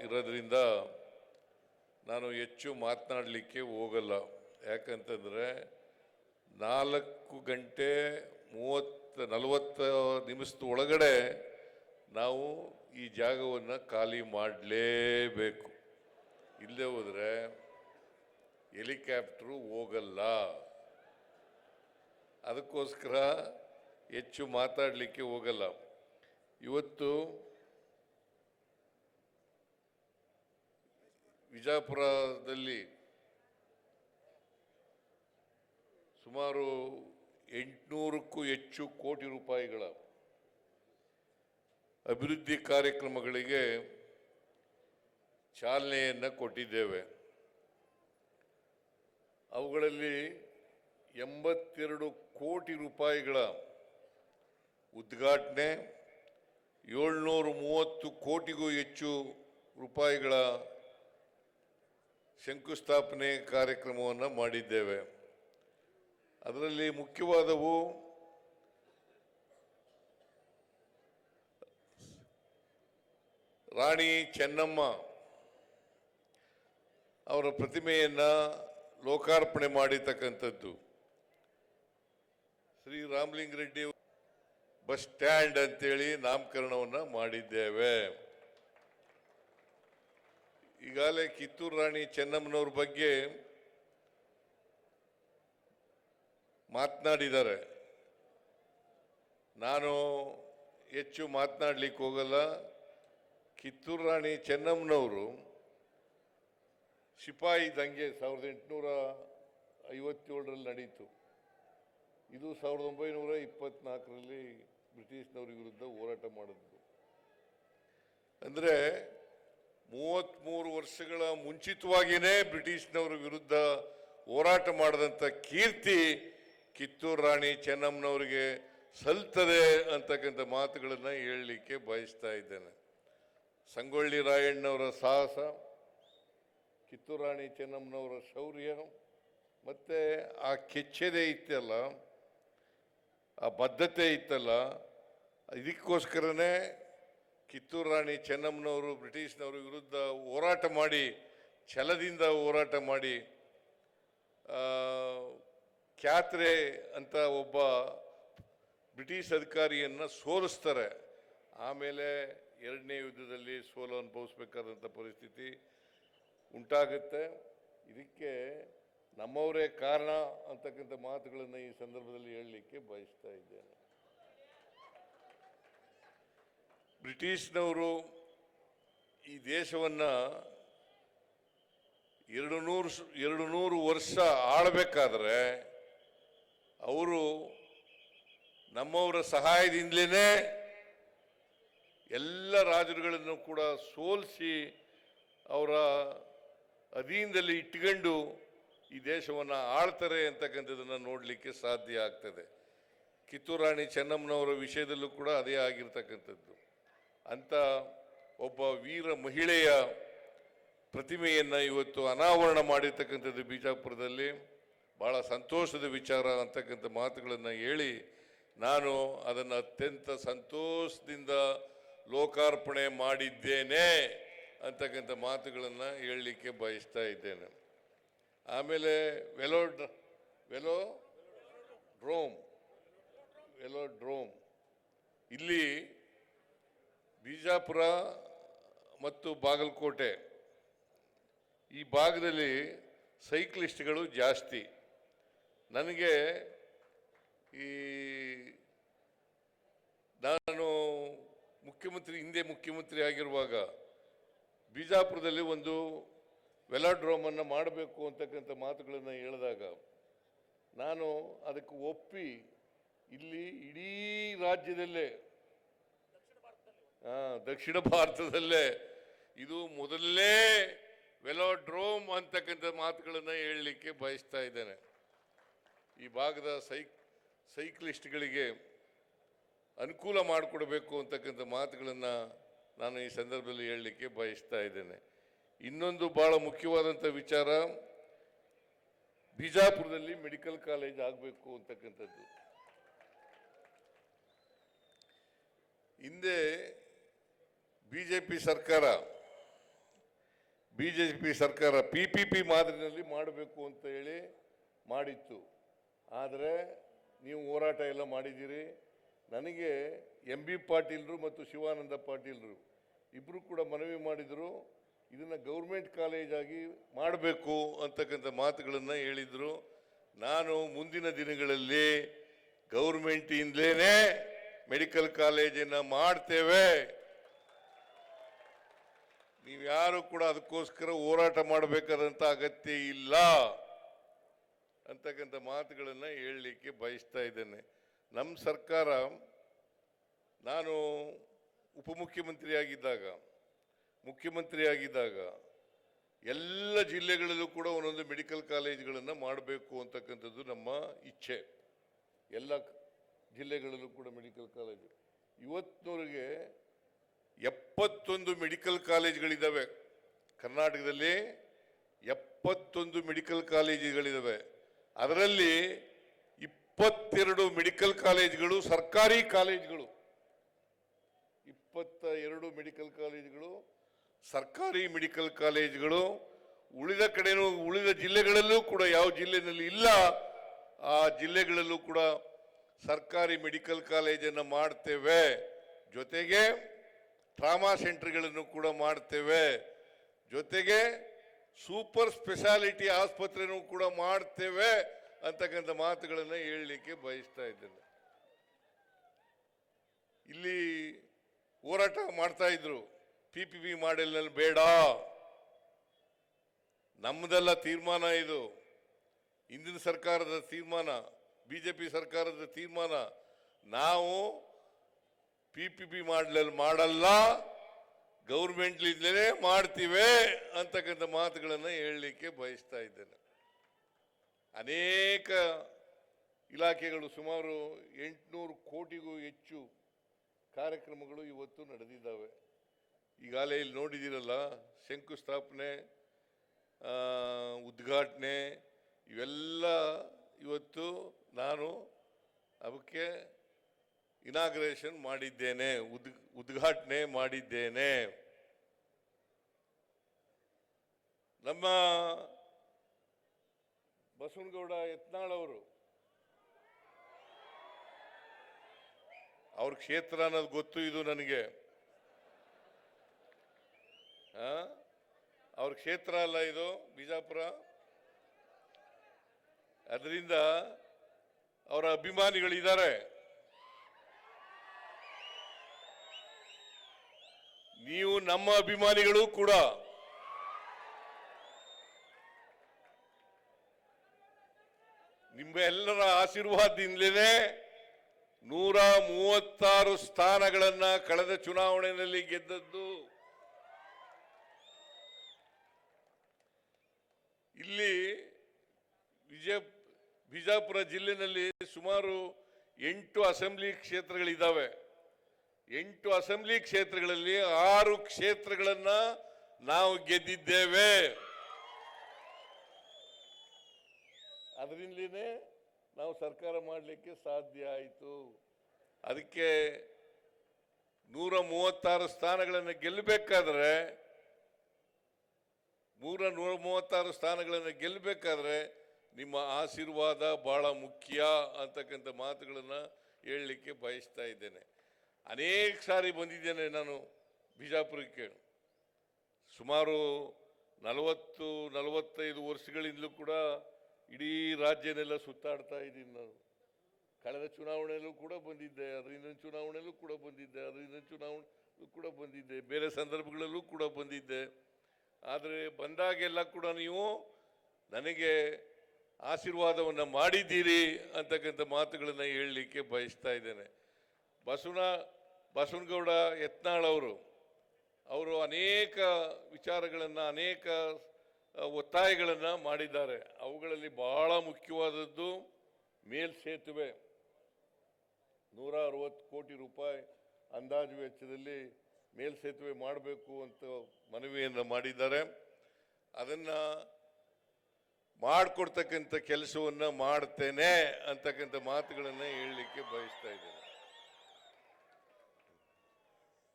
ಇರೋದ್ರಿಂದ ನಾನು ಹೆಚ್ಚು ಮಾತನಾಡಲಿಕ್ಕೆ ಹೋಗಲ್ಲ. ಯಾಕಂತಂದರೆ 4:40 ನಿಮಿಷದ ಒಳಗಡೆ ನಾವು ಈ ಜಾಗವನ್ನು ಖಾಲಿ ಮಾಡಲೇಬೇಕು. ಇಲ್ಲದೆ ಹೋದರೆ ಹೆಲಿಕಾಪ್ಟ್ರು ಹೋಗಲ್ಲ. ಅದಕ್ಕೋಸ್ಕರ ಹೆಚ್ಚು ಮಾತಾಡಲಿಕ್ಕೆ ಹೋಗಲ್ಲ. ಇವತ್ತು ವಿಜಯಪುರದಲ್ಲಿ ಸುಮಾರು 800ಕ್ಕೂ ಹೆಚ್ಚು ಕೋಟಿ ರೂಪಾಯಿಗಳ ಅಭಿವೃದ್ಧಿ ಕಾರ್ಯಕ್ರಮಗಳಿಗೆ ಚಾಲನೆಯನ್ನು ಕೊಟ್ಟಿದ್ದೇವೆ. ಅವುಗಳಲ್ಲಿ 82 ಕೋಟಿ ರೂಪಾಯಿಗಳ ಉದ್ಘಾಟನೆ, 730 ಕೋಟಿಗೂ ಹೆಚ್ಚು ರೂಪಾಯಿಗಳ ಶಂಕುಸ್ಥಾಪನೆ ಕಾರ್ಯಕ್ರಮವನ್ನು ಮಾಡಿದ್ದೇವೆ. ಅದರಲ್ಲಿ ಮುಖ್ಯವಾದವು ರಾಣಿ ಚೆನ್ನಮ್ಮ ಅವರ ಪ್ರತಿಮೆಯನ್ನು ಲೋಕಾರ್ಪಣೆ ಮಾಡಿರ್ತಕ್ಕಂಥದ್ದು, ಶ್ರೀ ರಾಮಲಿಂಗಾರೆಡ್ಡಿ ಬಸ್ ಸ್ಟ್ಯಾಂಡ್ ಅಂತೇಳಿ ನಾಮಕರಣವನ್ನು ಮಾಡಿದ್ದೇವೆ. ಈಗಾಗಲೇ ಕಿತ್ತೂರು ರಾಣಿ ಚೆನ್ನಮ್ಮನವ್ರ ಬಗ್ಗೆ ಮಾತನಾಡಿದ್ದಾರೆ. ನಾನು ಹೆಚ್ಚು ಮಾತನಾಡಲಿಕ್ಕೆ ಹೋಗಲ್ಲ. ಕಿತ್ತೂರು ರಾಣಿ ಚೆನ್ನಮ್ಮನವರು ಸಿಪಾಯಿ ದಂಗೆ 1857ರಲ್ಲಿ ನಡೀತು. ಇದು 1924ರಲ್ಲಿ ಬ್ರಿಟಿಷ್ನವ್ರ ವಿರುದ್ಧ ಹೋರಾಟ ಮಾಡಿದ್ರು. ಅಂದರೆ 33 ವರ್ಷಗಳ ಮುಂಚಿತವಾಗಿಯೇ ಬ್ರಿಟಿಷ್ನವರ ವಿರುದ್ಧ ಹೋರಾಟ ಮಾಡಿದಂಥ ಕೀರ್ತಿ ಕಿತ್ತೂರು ರಾಣಿ ಚೆನ್ನಮ್ಮನವರಿಗೆ ಸಲ್ತದೆ ಅಂತಕ್ಕಂಥ ಮಾತುಗಳನ್ನು ಹೇಳಲಿಕ್ಕೆ ಬಯಸ್ತಾ ಇದ್ದೇನೆ. ಸಂಗೊಳ್ಳಿ ರಾಯಣ್ಣವರ ಸಾಹಸ, ಕಿತ್ತೂರು ರಾಣಿ ಚೆನ್ನಮ್ಮನವರ ಶೌರ್ಯ, ಮತ್ತು ಆ ಕೆಚ್ಚೆದೆ ಇತ್ತಲ್ಲ, ಆ ಬದ್ಧತೆ ಇತ್ತಲ್ಲ, ಇದಕ್ಕೋಸ್ಕರನೇ ಕಿತ್ತೂರು ರಾಣಿ ಚೆನ್ನಮ್ಮನವರು ಬ್ರಿಟಿಷ್ನವರ ವಿರುದ್ಧ ಹೋರಾಟ ಮಾಡಿ, ಛಲದಿಂದ ಹೋರಾಟ ಮಾಡಿ, ಕ್ಯಾತ್ರೆ ಅಂತ ಒಬ್ಬ ಬ್ರಿಟಿಷ್ ಅಧಿಕಾರಿಯನ್ನು ಸೋಲಿಸ್ತಾರೆ. ಆಮೇಲೆ ಎರಡನೇ ಯುದ್ಧದಲ್ಲಿ ಸೋಲು ಅನುಭವಿಸ್ಬೇಕಾದಂಥ ಪರಿಸ್ಥಿತಿ ಉಂಟಾಗುತ್ತೆ. ಇದಕ್ಕೆ ನಮ್ಮವರೇ ಕಾರಣ ಅಂತಕ್ಕಂಥ ಮಾತುಗಳನ್ನು ಈ ಸಂದರ್ಭದಲ್ಲಿ ಹೇಳಲಿಕ್ಕೆ ಬಯಸ್ತಾ ಇದ್ದೇನೆ. ಬ್ರಿಟಿಷ್ನವರು ಈ ದೇಶವನ್ನು 200 ವರ್ಷ ಆಳಬೇಕಾದ್ರೆ ಅವರು ನಮ್ಮವರ ಸಹಾಯದಿಂದಲೇ ಎಲ್ಲ ರಾಜರುಗಳನ್ನು ಕೂಡ ಸೋಲಿಸಿ ಅವರ ಅಧೀನದಲ್ಲಿ ಇಟ್ಕೊಂಡು ಈ ದೇಶವನ್ನು ಆಳ್ತಾರೆ ಅಂತಕ್ಕಂಥದ್ದನ್ನು ನೋಡಲಿಕ್ಕೆ ಸಾಧ್ಯ ಆಗ್ತದೆ. ಕಿತ್ತೂರು ರಾಣಿ ಚೆನ್ನಮ್ಮನವರ ವಿಷಯದಲ್ಲೂ ಕೂಡ ಅದೇ ಆಗಿರ್ತಕ್ಕಂಥದ್ದು. ಅಂಥ ಒಬ್ಬ ವೀರ ಮಹಿಳೆಯ ಪ್ರತಿಮೆಯನ್ನು ಇವತ್ತು ಅನಾವರಣ ಮಾಡಿರ್ತಕ್ಕಂಥದ್ದು ಬಿಜಾಪುರದಲ್ಲಿ ಭಾಳ ಸಂತೋಷದ ವಿಚಾರ ಅಂತಕ್ಕಂಥ ಮಾತುಗಳನ್ನು ಹೇಳಿ, ನಾನು ಅದನ್ನು ಅತ್ಯಂತ ಸಂತೋಷದಿಂದ ಲೋಕಾರ್ಪಣೆ ಮಾಡಿದ್ದೇನೆ ಅಂತಕ್ಕಂಥ ಮಾತುಗಳನ್ನು ಹೇಳಲಿಕ್ಕೆ ಬಯಸ್ತಾ ಇದ್ದೇನೆ. ಆಮೇಲೆ ವೆಲೋಡ್ರೋಮ್ ಇಲ್ಲಿ ಬಿಜಾಪುರ ಮತ್ತು ಬಾಗಲಕೋಟೆ ಈ ಭಾಗದಲ್ಲಿ ಸೈಕ್ಲಿಸ್ಟ್ಗಳು ಜಾಸ್ತಿ. ನನಗೆ ನಾನು ಹಿಂದೆ ಮುಖ್ಯಮಂತ್ರಿ ಆಗಿರುವಾಗ ಬಿಜಾಪುರದಲ್ಲಿ ಒಂದು ವೆಲಾಡ್ರೋಮನ್ನು ಮಾಡಬೇಕು ಅಂತಕ್ಕಂಥ ಮಾತುಗಳನ್ನು ಹೇಳಿದಾಗ ನಾನು ಅದಕ್ಕೆ ಒಪ್ಪಿ ಇಲ್ಲಿ ಇಡೀ ರಾಜ್ಯದಲ್ಲೇ, ದಕ್ಷಿಣ ಭಾರತದಲ್ಲೇ ಇದು ಮೊದಲನೇ ವೆಲಾಡ್ರೋಮ್ ಅಂತಕ್ಕಂಥ ಮಾತುಗಳನ್ನು ಹೇಳಲಿಕ್ಕೆ ಬಯಸ್ತಾ ಇದ್ದೇನೆ. ಈ ಭಾಗದ ಸೈಕ್ಲಿಸ್ಟ್ಗಳಿಗೆ ಅನುಕೂಲ ಮಾಡಿಕೊಡಬೇಕು ಅಂತಕ್ಕಂಥ ಮಾತುಗಳನ್ನು ನಾನು ಈ ಸಂದರ್ಭದಲ್ಲಿ ಹೇಳಲಿಕ್ಕೆ ಬಯಸ್ತಾ ಇದ್ದೇನೆ. ಇನ್ನೊಂದು ಭಾಳ ಮುಖ್ಯವಾದಂಥ ವಿಚಾರ, ಬಿಜಾಪುರದಲ್ಲಿ ಮೆಡಿಕಲ್ ಕಾಲೇಜ್ ಆಗಬೇಕು ಅಂತಕ್ಕಂಥದ್ದು. ಹಿಂದೆ BJP ಸರ್ಕಾರ ಬಿಜೆಪಿ ಸರ್ಕಾರ PPP ಮಾದರಿನಲ್ಲಿ ಮಾಡಬೇಕು ಅಂತ ಹೇಳಿ ಮಾಡಿತ್ತು. ಆದರೆ ನೀವು ಹೋರಾಟ ಎಲ್ಲ ಮಾಡಿದ್ದೀರಿ. ನನಗೆ MB ಪಾಟೀಲ್ರು ಮತ್ತು ಶಿವಾನಂದ ಪಾಟೀಲ್ರು ಇಬ್ಬರು ಕೂಡ ಮನವಿ ಮಾಡಿದರು, ಇದನ್ನು ಗೌರ್ಮೆಂಟ್ ಕಾಲೇಜ್ ಆಗಿ ಮಾಡಬೇಕು ಅಂತಕ್ಕಂಥ ಮಾತುಗಳನ್ನು ಹೇಳಿದರು. ನಾನು ಮುಂದಿನ ದಿನಗಳಲ್ಲಿ ಗೌರ್ಮೆಂಟಿಂದಲೇ ಮೆಡಿಕಲ್ ಕಾಲೇಜನ್ನು ಮಾಡ್ತೇವೆ, ನೀವು ಯಾರು ಕೂಡ ಅದಕ್ಕೋಸ್ಕರ ಹೋರಾಟ ಮಾಡಬೇಕಾದಂಥ ಅಗತ್ಯ ಇಲ್ಲ ಅಂತಕ್ಕಂಥ ಮಾತುಗಳನ್ನು ಹೇಳಲಿಕ್ಕೆ ಬಯಸ್ತಾ ಇದ್ದೇನೆ. ನಮ್ಮ ಸರ್ಕಾರ, ನಾನು ಮುಖ್ಯಮಂತ್ರಿಯಾಗಿದ್ದಾಗ ಎಲ್ಲ ಜಿಲ್ಲೆಗಳಲ್ಲೂ ಕೂಡ ಒಂದೊಂದು ಮೆಡಿಕಲ್ ಕಾಲೇಜ್ಗಳನ್ನು ಮಾಡಬೇಕು ಅಂತಕ್ಕಂಥದ್ದು ನಮ್ಮ ಇಚ್ಛೆ. ಎಲ್ಲ ಜಿಲ್ಲೆಗಳಲ್ಲೂ ಕೂಡ ಮೆಡಿಕಲ್ ಕಾಲೇಜು. ಇವತ್ತಿನವರೆಗೆ 71 ಮೆಡಿಕಲ್ ಕಾಲೇಜ್ಗಳಿದ್ದಾವೆ ಕರ್ನಾಟಕದಲ್ಲಿ. 71 ಮೆಡಿಕಲ್ ಕಾಲೇಜುಗಳಿದ್ದಾವೆ. ಅದರಲ್ಲಿ 22 ಮೆಡಿಕಲ್ ಕಾಲೇಜುಗಳು ಸರ್ಕಾರಿ ಕಾಲೇಜುಗಳು. 22 ಮೆಡಿಕಲ್ ಕಾಲೇಜುಗಳು ಸರ್ಕಾರಿ ಮೆಡಿಕಲ್ ಕಾಲೇಜುಗಳು. ಉಳಿದ ಜಿಲ್ಲೆಗಳಲ್ಲೂ ಕೂಡ ಯಾವ ಜಿಲ್ಲೆಯಲ್ಲಿ ಇಲ್ಲ ಆ ಜಿಲ್ಲೆಗಳಲ್ಲೂ ಕೂಡ ಸರ್ಕಾರಿ ಮೆಡಿಕಲ್ ಕಾಲೇಜನ್ನು ಮಾಡ್ತೇವೆ. ಜೊತೆಗೆ ಟ್ರಾಮಾ ಸೆಂಟರ್ಗಳನ್ನು ಕೂಡ ಮಾಡ್ತೇವೆ. ಜೊತೆಗೆ ಸೂಪರ್ ಸ್ಪೆಷಾಲಿಟಿ ಆಸ್ಪತ್ರೆನೂ ಕೂಡ ಮಾಡ್ತೇವೆ ಅಂತಕ್ಕಂಥ ಮಾತುಗಳನ್ನು ಹೇಳಲಿಕ್ಕೆ ಬಯಸ್ತಾ ಇದ್ದೇನೆ. ಇಲ್ಲಿ ಹೋರಾಟ ಮಾಡ್ತಾ ಇದ್ರು, PPP ಮಾಡೆಲ್ನಲ್ಲಿ ಬೇಡ, ನಮ್ಮದೆಲ್ಲ ತೀರ್ಮಾನ, ಇದು ಹಿಂದಿನ ಸರ್ಕಾರದ ತೀರ್ಮಾನ, ಬಿಜೆಪಿ ಸರ್ಕಾರದ ತೀರ್ಮಾನ. ನಾವು PPP ಮಾಡೆಲ್ ಮಾಡಲ್ಲ, ಗೌರ್ಮೆಂಟ್ಲಿಂದಲೇ ಮಾಡ್ತೀವಿ ಅಂತಕ್ಕಂಥ ಮಾತುಗಳನ್ನು ಹೇಳಲಿಕ್ಕೆ ಬಯಸ್ತಾ ಇದ್ದೇನೆ. ಅನೇಕ ಇಲಾಖೆಗಳು, ಸುಮಾರು 800 ಕೋಟಿಗೂ ಹೆಚ್ಚು ಕಾರ್ಯಕ್ರಮಗಳು ಇವತ್ತು ನಡೆದಿದ್ದಾವೆ. ಈಗಾಗಲೇ ಇಲ್ಲಿ ನೋಡಿದ್ದೀರಲ್ಲ, ಶಂಕುಸ್ಥಾಪನೆ, ಉದ್ಘಾಟನೆ, ಇವೆಲ್ಲ ಇವತ್ತು ನಾನು ಅವಕ್ಕೆ ಇನಾಗ್ರೇಷನ್ ಮಾಡಿದ್ದೇನೆ, ಉದ್ಘಾಟನೆ ಮಾಡಿದ್ದೇನೆ. ನಮ್ಮ ಬಸವನಗೌಡ ಯತ್ನಾಳ್ ಅವರು, ಅವ್ರ ಕ್ಷೇತ್ರ ಅನ್ನೋದು ಗೊತ್ತು, ಇದು ನನಗೆ. ಅವ್ರ ಕ್ಷೇತ್ರ ಅಲ್ಲ ಇದು, ಬಿಜಾಪುರ. ಅದರಿಂದ ಅವರ ಅಭಿಮಾನಿಗಳಿದ್ದಾರೆ. ನೀವು ನಮ್ಮ ಅಭಿಮಾನಿಗಳು ಕೂಡ. ನಿಮ್ಮೆಲ್ಲರ ಆಶೀರ್ವಾದದಿಂದಲೇ 136 ಸ್ಥಾನಗಳನ್ನ ಕಳೆದ ಚುನಾವಣೆಯಲ್ಲಿ ಗೆದ್ದದ್ದು. ಇಲ್ಲಿ ಬಿಜಾಪುರ ಜಿಲ್ಲೆಯಲ್ಲಿ ಸುಮಾರು 8 ಅಸೆಂಬ್ಲಿ ಕ್ಷೇತ್ರಗಳಿದ್ದಾವೆ. 8 ಅಸೆಂಬ್ಲಿ ಕ್ಷೇತ್ರಗಳಲ್ಲಿ 6 ಕ್ಷೇತ್ರಗಳನ್ನ ನಾವು ಗೆದ್ದಿದ್ದೇವೆ. ಅದರಿಂದಲೇ ನಾವು ಸರ್ಕಾರ ಮಾಡಲಿಕ್ಕೆ ಸಾಧ್ಯ ಆಯಿತು. ಅದಕ್ಕೆ 136 ಸ್ಥಾನಗಳನ್ನು ಗೆಲ್ಲಬೇಕಾದ್ರೆ 136 ಸ್ಥಾನಗಳನ್ನು ಗೆಲ್ಲಬೇಕಾದ್ರೆ ನಿಮ್ಮ ಆಶೀರ್ವಾದ ಬಹಳ ಮುಖ್ಯ ಅಂತಕ್ಕಂಥ ಮಾತುಗಳನ್ನು ಹೇಳಲಿಕ್ಕೆ ಬಯಸ್ತಾ ಇದ್ದೇನೆ. ಅನೇಕ ಸಾರಿ ಬಂದಿದ್ದೇನೆ ನಾನು ಬಿಜಾಪುರಕ್ಕೆ. ಸುಮಾರು 40-45 ವರ್ಷಗಳಿಂದಲೂ ಕೂಡ ಇಡೀ ರಾಜ್ಯನೆಲ್ಲ ಸುತ್ತಾಡ್ತಾ ಇದ್ದೀನಿ ನಾನು. ಕಳೆದ ಚುನಾವಣೆಯಲ್ಲೂ ಕೂಡ ಬಂದಿದ್ದೆ, ಅದರಿಂದ ಚುನಾವಣೆಯಲ್ಲೂ ಕೂಡ ಬಂದಿದ್ದೆ, ಅದರಿಂದ ಚುನಾವಣೆಯಲ್ಲೂ ಕೂಡ ಬಂದಿದ್ದೆ, ಬೇರೆ ಸಂದರ್ಭಗಳಲ್ಲೂ ಕೂಡ ಬಂದಿದ್ದೆ. ಆದರೆ ಬಂದಾಗೆಲ್ಲ ಕೂಡ ನೀವು ನನಗೆ ಆಶೀರ್ವಾದವನ್ನು ಮಾಡಿದ್ದೀರಿ ಅಂತಕ್ಕಂಥ ಮಾತುಗಳನ್ನು ಹೇಳಲಿಕ್ಕೆ ಬಯಸ್ತಾ ಇದ್ದೇನೆ. ಬಸವನಗೌಡ ಯತ್ನಾಳ್ ಅವರು ಅನೇಕ ವಿಚಾರಗಳನ್ನು, ಅನೇಕ ಒತ್ತಾಯಗಳನ್ನು ಮಾಡಿದ್ದಾರೆ. ಅವುಗಳಲ್ಲಿ ಬಹಳ ಮುಖ್ಯವಾದದ್ದು ಮೇಲ್ಸೇತುವೆ. 160 ಕೋಟಿ ರೂಪಾಯಿ ಅಂದಾಜು ವೆಚ್ಚದಲ್ಲಿ ಮೇಲ್ಸೇತುವೆ ಮಾಡಬೇಕು ಅಂತ ಮನವಿಯನ್ನು ಮಾಡಿದ್ದಾರೆ. ಅದನ್ನು ಮಾಡಿಕೊಡ್ತಕ್ಕಂಥ ಕೆಲಸವನ್ನು ಮಾಡ್ತೇನೆ ಅಂತಕ್ಕಂಥ ಮಾತುಗಳನ್ನು ಹೇಳಲಿಕ್ಕೆ ಬಯಸ್ತಾ ಇದ್ದೇನೆ.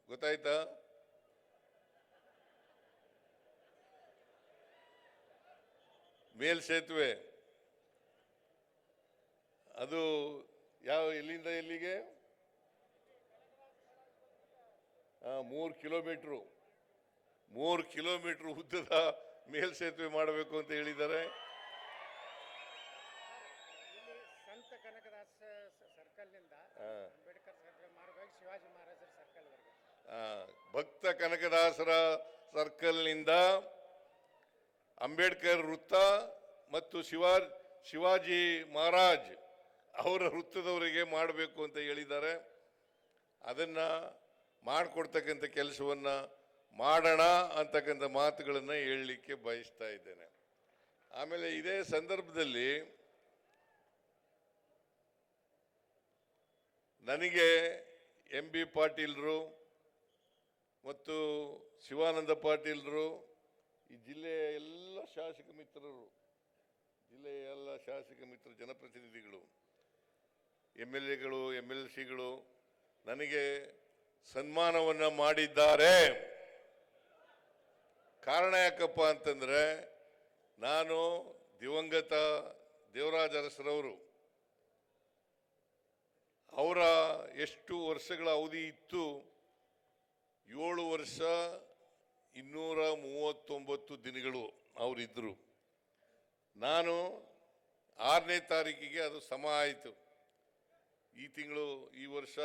ಗೊತ್ತಾಯ್ತಾ? ಮೇಲ್ಸೇತುವೆ ಅದು ಎಲ್ಲಿಂದ ಎಲ್ಲಿಗೆ 3 ಕಿಲೋಮೀಟರ್ ಉದ್ದದ ಮೇಲ್ಸೇತುವೆ ಮಾಡಬೇಕು ಅಂತ ಹೇಳಿದ್ದಾರೆ. ಸಂತ ಕನಕದಾಸ ಸರ್ಕಲ್ ನಿಂದ ಅಂಬೇಡ್ಕರ್ ಸರ್ಕಲ್ ಮಾರ್ಗವಾಗಿ ಶಿವಾಜಿ ಮಹಾರಾಜರ ಸರ್ಕಲ್ ವರೆಗೆ, ಭಕ್ತ ಕನಕದಾಸರ ಸರ್ಕಲ್ನಿಂದ ಅಂಬೇಡ್ಕರ್ ವೃತ್ತ ಮತ್ತು ಶಿವಾಜಿ ಮಹಾರಾಜ್ ಅವರ ವೃತ್ತದವರೆಗೆ ಮಾಡಬೇಕು ಅಂತ ಹೇಳಿದ್ದಾರೆ. ಅದನ್ನ ಮಾಡಿಕೊಡ್ತಕ್ಕಂಥ ಕೆಲಸವನ್ನ ಮಾಡೋಣ ಅಂತಕ್ಕಂಥ ಮಾತುಗಳನ್ನು ಹೇಳಲಿಕ್ಕೆ ಬಯಸ್ತಾ ಇದ್ದೇನೆ. ಆಮೇಲೆ ಇದೇ ಸಂದರ್ಭದಲ್ಲಿ ನನಗೆ ಎಂ ಬಿ ಪಾಟೀಲ್ರು ಮತ್ತು ಶಿವಾನಂದ ಪಾಟೀಲ್ರು, ಈ ಜಿಲ್ಲೆಯ ಎಲ್ಲ ಶಾಸಕ ಮಿತ್ರರು, ಜನಪ್ರತಿನಿಧಿಗಳು, MLAಗಳು, MLCಗಳು ನನಗೆ ಸನ್ಮಾನವನ್ನು ಮಾಡಿದ್ದಾರೆ. ಕಾರಣ ಯಾಕಪ್ಪ ಅಂತಂದ್ರೆ, ನಾನು ದಿವಂಗತ ದೇವರಾಜ ಅರಸರವರು ಅವರ ಎಷ್ಟು ವರ್ಷಗಳ ಅವಧಿ ಇತ್ತು, 7 ವರ್ಷ 239 ದಿನಗಳು ಅವರಿದ್ದರು. ನಾನು 6ನೇ ತಾರೀಕಿಗೆ ಅದು ಸಮ ಆಯಿತು. ಈ ವರ್ಷ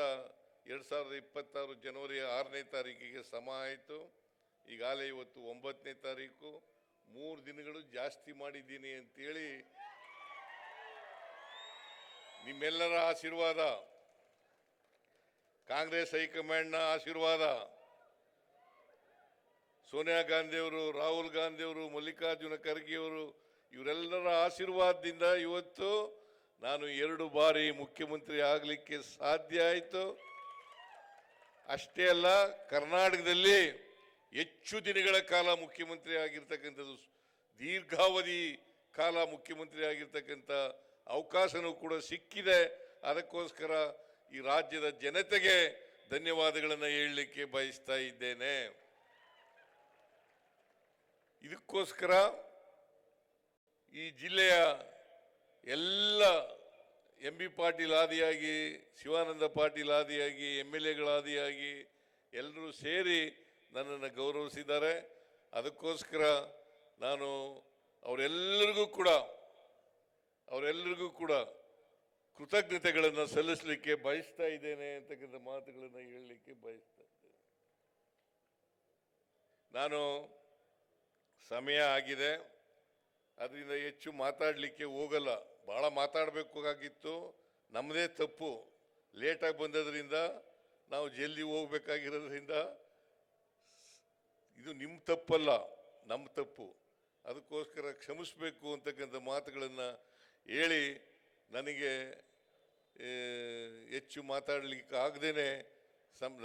2026 ಜನವರಿ 6ನೇ ತಾರೀಕಿಗೆ ಸಮ ಆಯಿತು. ಈಗಾಗಲೇ ಇವತ್ತು 9ನೇ ತಾರೀಕು, 3 ದಿನಗಳು ಜಾಸ್ತಿ ಮಾಡಿದ್ದೀನಿ ಅಂತೇಳಿ ನಿಮ್ಮೆಲ್ಲರ ಆಶೀರ್ವಾದ, ಕಾಂಗ್ರೆಸ್ ಹೈಕಮಾಂಡ್ನ ಆಶೀರ್ವಾದ, ಸೋನಿಯಾ ಗಾಂಧಿಯವರು, ರಾಹುಲ್ ಗಾಂಧಿಯವರು, ಮಲ್ಲಿಕಾರ್ಜುನ ಖರ್ಗೆಯವರು, ಇವರೆಲ್ಲರ ಆಶೀರ್ವಾದದಿಂದ ಇವತ್ತು ನಾನು 2 ಬಾರಿ ಮುಖ್ಯಮಂತ್ರಿ ಆಗಲಿಕ್ಕೆ ಸಾಧ್ಯ ಆಯಿತು. ಅಷ್ಟೇ ಅಲ್ಲ, ಕರ್ನಾಟಕದಲ್ಲಿ ಹೆಚ್ಚು ದಿನಗಳ ಕಾಲ ಮುಖ್ಯಮಂತ್ರಿ ಆಗಿರ್ತಕ್ಕಂಥದ್ದು, ದೀರ್ಘಾವಧಿ ಕಾಲ ಮುಖ್ಯಮಂತ್ರಿ ಆಗಿರ್ತಕ್ಕಂಥ ಅವಕಾಶನೂ ಕೂಡ ಸಿಕ್ಕಿದೆ. ಅದಕ್ಕೋಸ್ಕರ ಈ ರಾಜ್ಯದ ಜನತೆಗೆ ಧನ್ಯವಾದಗಳನ್ನು ಹೇಳಲಿಕ್ಕೆ ಬಯಸ್ತಾ ಇದ್ದೇನೆ. ಇದಕ್ಕೋಸ್ಕರ ಈ ಜಿಲ್ಲೆಯ ಎಲ್ಲ ಎಂ ಬಿ ಪಾಟೀಲ್ ಆದಿಯಾಗಿ, ಶಿವಾನಂದ ಪಾಟೀಲ್ ಆದಿಯಾಗಿ, MLAಗಳಾದಿಯಾಗಿ ಎಲ್ಲರೂ ಸೇರಿ ನನ್ನನ್ನು ಗೌರವಿಸಿದ್ದಾರೆ. ಅದಕ್ಕೋಸ್ಕರ ನಾನು ಅವರೆಲ್ಲರಿಗೂ ಕೂಡ ಕೃತಜ್ಞತೆಗಳನ್ನು ಸಲ್ಲಿಸಲಿಕ್ಕೆ ಬಯಸ್ತಾ ಇದ್ದೇನೆ ಅಂತಕ್ಕಂಥ ಮಾತುಗಳನ್ನು ಹೇಳಲಿಕ್ಕೆ ಬಯಸ್ತಾ ಇದ್ದೇನೆ. ನಾನು ಸಮಯ ಆಗಿದೆ, ಅದರಿಂದ ಹೆಚ್ಚು ಮಾತಾಡಲಿಕ್ಕೆ ಹೋಗಲ್ಲ. ಭಾಳ ಮಾತಾಡಬೇಕಾಗಿತ್ತು, ನಮ್ಮದೇ ತಪ್ಪು, ಲೇಟಾಗಿ ಬಂದದ್ರಿಂದ, ನಾವು ಜಲ್ದಿ ಹೋಗ್ಬೇಕಾಗಿರೋದ್ರಿಂದ, ಇದು ನಿಮ್ಮ ತಪ್ಪಲ್ಲ, ನಮ್ಮ ತಪ್ಪು. ಅದಕ್ಕೋಸ್ಕರ ಕ್ಷಮಿಸಬೇಕು ಅಂತಕ್ಕಂಥ ಮಾತುಗಳನ್ನು ಹೇಳಿ ನನಗೆ ಹೆಚ್ಚು ಮಾತಾಡಲಿಕ್ಕೆ ಆಗದೇನೆ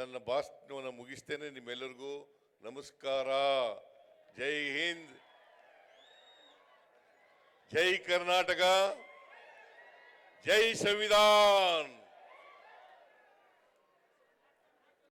ನನ್ನ ಭಾಷಣವನ್ನು ಮುಗಿಸ್ತೇನೆ. ನಿಮ್ಮೆಲ್ಲರಿಗೂ ನಮಸ್ಕಾರ. ಜೈ ಹಿಂದ್, ಜೈ ಕರ್ನಾಟಕ, ಜೈ ಸಂವಿಧಾನ್.